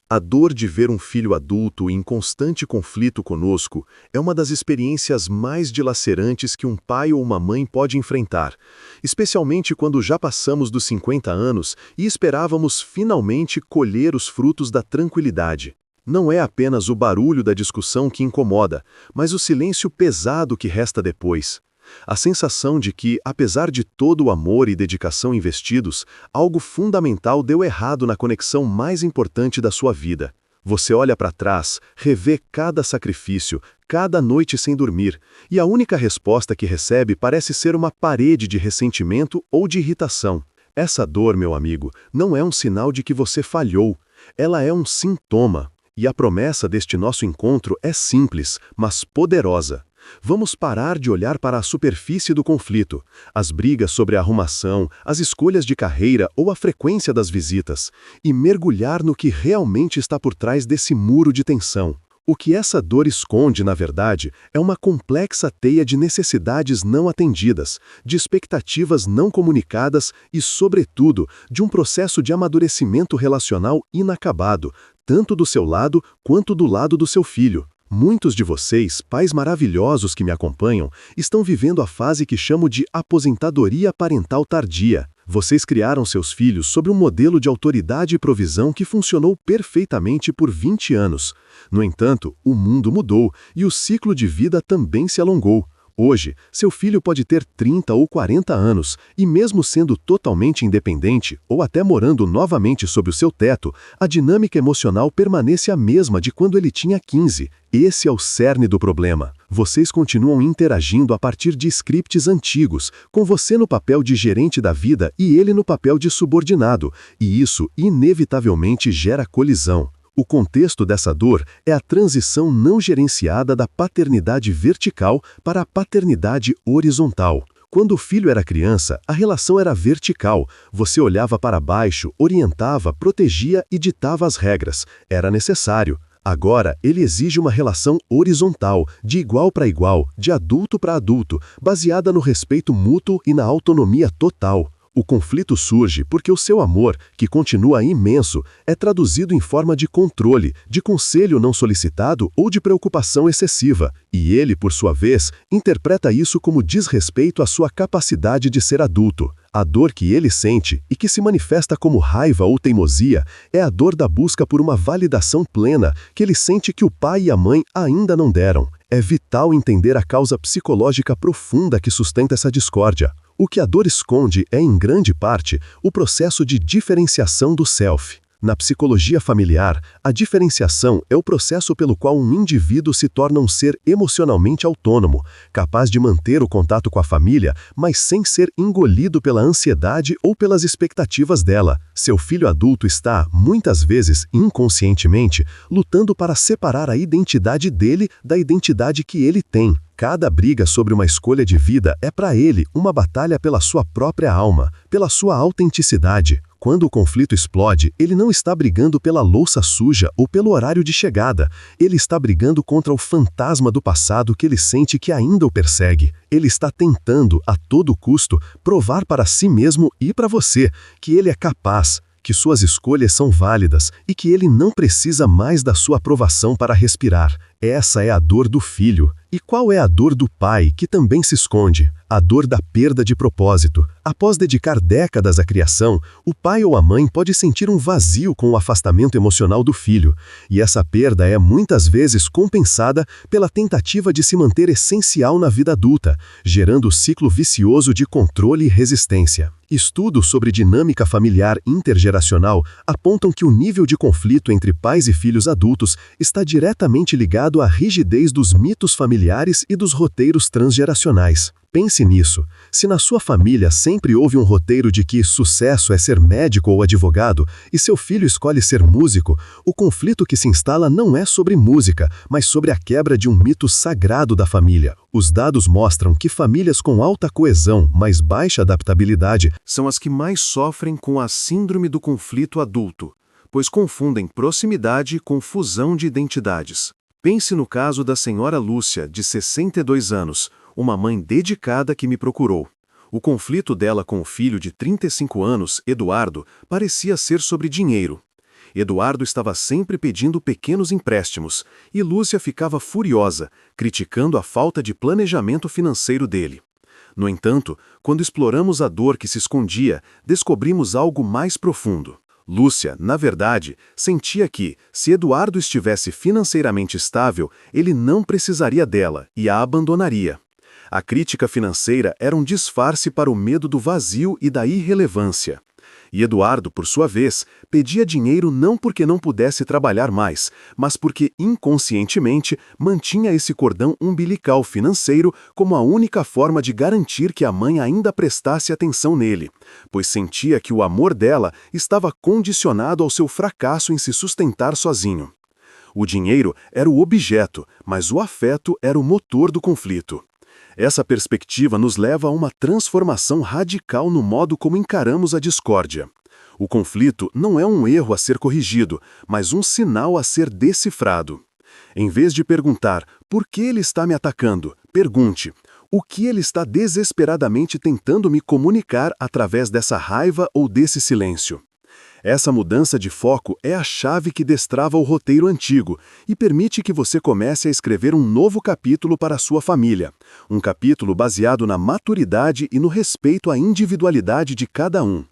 A dor de ver um filho adulto em constante conflito conosco é uma das experiências mais dilacerantes que um pai ou uma mãe pode enfrentar, especialmente quando já passamos dos 50 anos e esperávamos finalmente colher os frutos da tranquilidade. Não é apenas o barulho da discussão que incomoda, mas o silêncio pesado que resta depois. A sensação de que, apesar de todo o amor e dedicação investidos, algo fundamental deu errado na conexão mais importante da sua vida. Você olha para trás, revê cada sacrifício, cada noite sem dormir, e a única resposta que recebe parece ser uma parede de ressentimento ou de irritação. Essa dor, meu amigo, não é um sinal de que você falhou. Ela é um sintoma. E a promessa deste nosso encontro é simples, mas poderosa. Vamos parar de olhar para a superfície do conflito, as brigas sobre a arrumação, as escolhas de carreira ou a frequência das visitas, e mergulhar no que realmente está por trás desse muro de tensão. O que essa dor esconde, na verdade, é uma complexa teia de necessidades não atendidas, de expectativas não comunicadas e, sobretudo, de um processo de amadurecimento relacional inacabado, tanto do seu lado quanto do lado do seu filho. Muitos de vocês, pais maravilhosos que me acompanham, estão vivendo a fase que chamo de aposentadoria parental tardia. Vocês criaram seus filhos sob um modelo de autoridade e provisão que funcionou perfeitamente por 20 anos. No entanto, o mundo mudou e o ciclo de vida também se alongou. Hoje, seu filho pode ter 30 ou 40 anos e, mesmo sendo totalmente independente ou até morando novamente sob o seu teto, a dinâmica emocional permanece a mesma de quando ele tinha 15. Esse é o cerne do problema. Vocês continuam interagindo a partir de scripts antigos, com você no papel de gerente da vida e ele no papel de subordinado, e isso inevitavelmente gera colisão. O contexto dessa dor é a transição não gerenciada da paternidade vertical para a paternidade horizontal. Quando o filho era criança, a relação era vertical. Você olhava para baixo, orientava, protegia e ditava as regras. Era necessário. Agora, ele exige uma relação horizontal, de igual para igual, de adulto para adulto, baseada no respeito mútuo e na autonomia total. O conflito surge porque o seu amor, que continua imenso, é traduzido em forma de controle, de conselho não solicitado ou de preocupação excessiva, e ele, por sua vez, interpreta isso como desrespeito à sua capacidade de ser adulto. A dor que ele sente, e que se manifesta como raiva ou teimosia, é a dor da busca por uma validação plena que ele sente que o pai e a mãe ainda não deram. É vital entender a causa psicológica profunda que sustenta essa discórdia. O que a dor esconde é, em grande parte, o processo de diferenciação do self. Na psicologia familiar, a diferenciação é o processo pelo qual um indivíduo se torna um ser emocionalmente autônomo, capaz de manter o contato com a família, mas sem ser engolido pela ansiedade ou pelas expectativas dela. Seu filho adulto está, muitas vezes inconscientemente, lutando para separar a identidade dele da identidade que ele tem. Cada briga sobre uma escolha de vida é para ele uma batalha pela sua própria alma, pela sua autenticidade. Quando o conflito explode, ele não está brigando pela louça suja ou pelo horário de chegada. Ele está brigando contra o fantasma do passado que ele sente que ainda o persegue. Ele está tentando, a todo custo, provar para si mesmo e para você que ele é capaz, que suas escolhas são válidas e que ele não precisa mais da sua aprovação para respirar. Essa é a dor do filho. E qual é a dor do pai, que também se esconde? A dor da perda de propósito. Após dedicar décadas à criação, o pai ou a mãe pode sentir um vazio com o afastamento emocional do filho. E essa perda é muitas vezes compensada pela tentativa de se manter essencial na vida adulta, gerando o ciclo vicioso de controle e resistência. Estudos sobre dinâmica familiar intergeracional apontam que o nível de conflito entre pais e filhos adultos está diretamente ligado à rigidez dos mitos familiares e dos roteiros transgeracionais. Pense nisso. Se na sua família sempre houve um roteiro de que sucesso é ser médico ou advogado, e seu filho escolhe ser músico, o conflito que se instala não é sobre música, mas sobre a quebra de um mito sagrado da família. Os dados mostram que famílias com alta coesão, mas baixa adaptabilidade, são as que mais sofrem com a síndrome do conflito adulto, pois confundem proximidade com fusão de identidades. Pense no caso da senhora Lúcia, de 62 anos, uma mãe dedicada que me procurou. O conflito dela com o filho de 35 anos, Eduardo, parecia ser sobre dinheiro. Eduardo estava sempre pedindo pequenos empréstimos, e Lúcia ficava furiosa, criticando a falta de planejamento financeiro dele. No entanto, quando exploramos a dor que se escondia, descobrimos algo mais profundo. Lúcia, na verdade, sentia que, se Eduardo estivesse financeiramente estável, ele não precisaria dela e a abandonaria. A crítica financeira era um disfarce para o medo do vazio e da irrelevância. E Eduardo, por sua vez, pedia dinheiro não porque não pudesse trabalhar mais, mas porque, inconscientemente, mantinha esse cordão umbilical financeiro como a única forma de garantir que a mãe ainda prestasse atenção nele, pois sentia que o amor dela estava condicionado ao seu fracasso em se sustentar sozinho. O dinheiro era o objeto, mas o afeto era o motor do conflito. Essa perspectiva nos leva a uma transformação radical no modo como encaramos a discórdia. O conflito não é um erro a ser corrigido, mas um sinal a ser decifrado. Em vez de perguntar por que ele está me atacando, pergunte o que ele está desesperadamente tentando me comunicar através dessa raiva ou desse silêncio. Essa mudança de foco é a chave que destrava o roteiro antigo e permite que você comece a escrever um novo capítulo para a sua família. Um capítulo baseado na maturidade e no respeito à individualidade de cada um.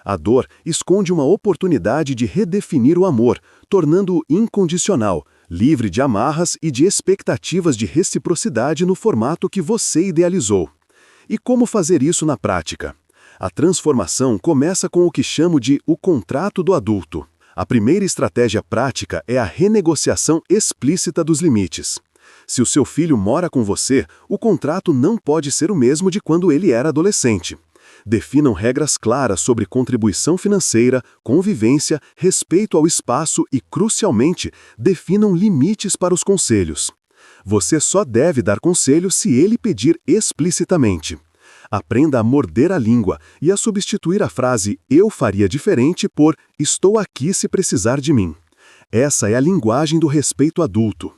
A dor esconde uma oportunidade de redefinir o amor, tornando-o incondicional, livre de amarras e de expectativas de reciprocidade no formato que você idealizou. E como fazer isso na prática? A transformação começa com o que chamo de o contrato do adulto. A primeira estratégia prática é a renegociação explícita dos limites. Se o seu filho mora com você, o contrato não pode ser o mesmo de quando ele era adolescente. Definam regras claras sobre contribuição financeira, convivência, respeito ao espaço e, crucialmente, definam limites para os conselhos. Você só deve dar conselho se ele pedir explicitamente. Aprenda a morder a língua e a substituir a frase "eu faria diferente" por "estou aqui se precisar de mim". Essa é a linguagem do respeito adulto.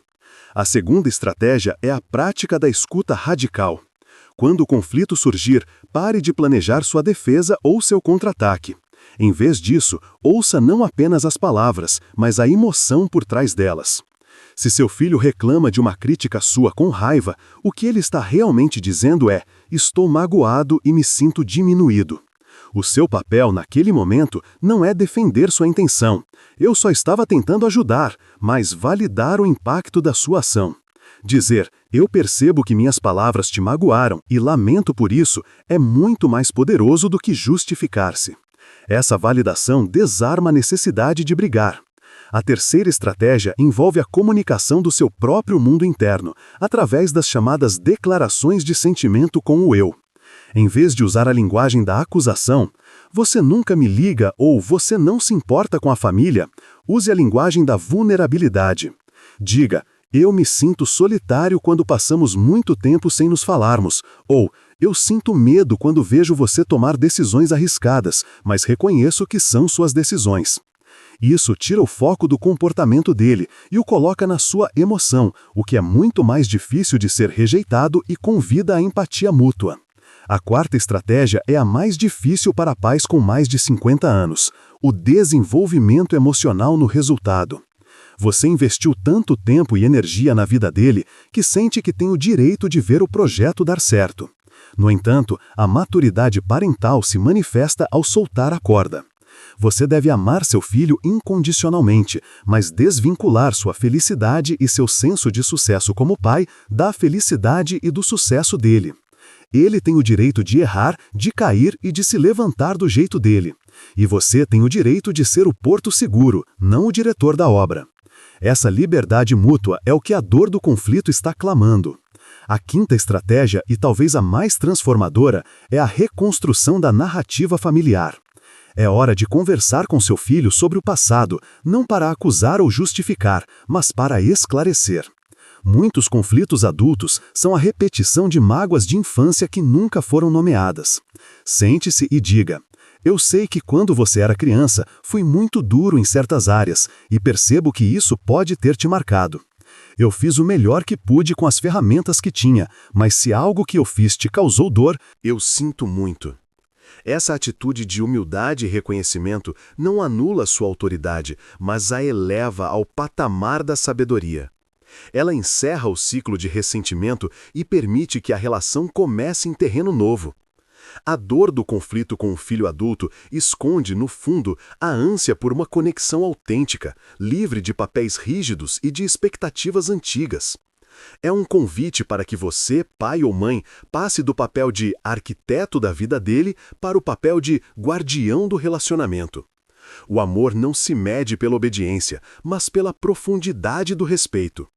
A segunda estratégia é a prática da escuta radical. Quando o conflito surgir, pare de planejar sua defesa ou seu contra-ataque. Em vez disso, ouça não apenas as palavras, mas a emoção por trás delas. Se seu filho reclama de uma crítica sua com raiva, o que ele está realmente dizendo é: estou magoado e me sinto diminuído. O seu papel naquele momento não é defender sua intenção. Eu só estava tentando ajudar, mas validar o impacto da sua ação. Dizer, eu percebo que minhas palavras te magoaram e lamento por isso, é muito mais poderoso do que justificar-se. Essa validação desarma a necessidade de brigar. A terceira estratégia envolve a comunicação do seu próprio mundo interno, através das chamadas declarações de sentimento com o eu. Em vez de usar a linguagem da acusação, "você nunca me liga" ou "você não se importa com a família", use a linguagem da vulnerabilidade. Diga, "eu me sinto solitário quando passamos muito tempo sem nos falarmos", ou "eu sinto medo quando vejo você tomar decisões arriscadas, mas reconheço que são suas decisões". Isso tira o foco do comportamento dele e o coloca na sua emoção, o que é muito mais difícil de ser rejeitado e convida à empatia mútua. A quarta estratégia é a mais difícil para pais com mais de 50 anos, o desenvolvimento emocional no resultado. Você investiu tanto tempo e energia na vida dele que sente que tem o direito de ver o projeto dar certo. No entanto, a maturidade parental se manifesta ao soltar a corda. Você deve amar seu filho incondicionalmente, mas desvincular sua felicidade e seu senso de sucesso como pai da felicidade e do sucesso dele. Ele tem o direito de errar, de cair e de se levantar do jeito dele. E você tem o direito de ser o porto seguro, não o diretor da obra. Essa liberdade mútua é o que a dor do conflito está clamando. A quinta estratégia, e talvez a mais transformadora, é a reconstrução da narrativa familiar. É hora de conversar com seu filho sobre o passado, não para acusar ou justificar, mas para esclarecer. Muitos conflitos adultos são a repetição de mágoas de infância que nunca foram nomeadas. Sente-se e diga, eu sei que quando você era criança, fui muito duro em certas áreas e percebo que isso pode ter te marcado. Eu fiz o melhor que pude com as ferramentas que tinha, mas se algo que eu fiz te causou dor, eu sinto muito. Essa atitude de humildade e reconhecimento não anula sua autoridade, mas a eleva ao patamar da sabedoria. Ela encerra o ciclo de ressentimento e permite que a relação comece em terreno novo. A dor do conflito com o filho adulto esconde, no fundo, a ânsia por uma conexão autêntica, livre de papéis rígidos e de expectativas antigas. É um convite para que você, pai ou mãe, passe do papel de arquiteto da vida dele para o papel de guardião do relacionamento. O amor não se mede pela obediência, mas pela profundidade do respeito.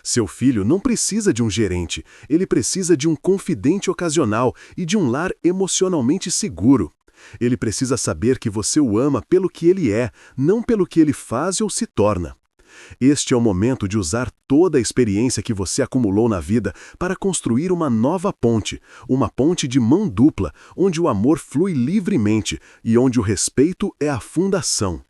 Seu filho não precisa de um gerente, ele precisa de um confidente ocasional e de um lar emocionalmente seguro. Ele precisa saber que você o ama pelo que ele é, não pelo que ele faz ou se torna. Este é o momento de usar toda a experiência que você acumulou na vida para construir uma ponte de mão dupla, onde o amor flui livremente e onde o respeito é a fundação.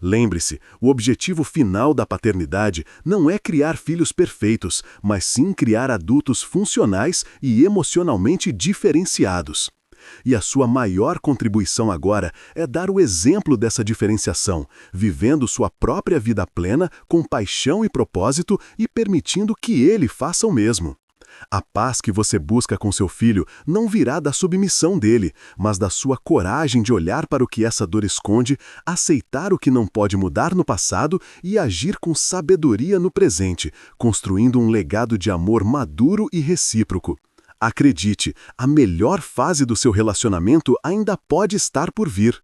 Lembre-se, o objetivo final da paternidade não é criar filhos perfeitos, mas sim criar adultos funcionais e emocionalmente diferenciados. E a sua maior contribuição agora é dar o exemplo dessa diferenciação, vivendo sua própria vida plena com paixão e propósito e permitindo que ele faça o mesmo. A paz que você busca com seu filho não virá da submissão dele, mas da sua coragem de olhar para o que essa dor esconde, aceitar o que não pode mudar no passado e agir com sabedoria no presente, construindo um legado de amor maduro e recíproco. Acredite, a melhor fase do seu relacionamento ainda pode estar por vir.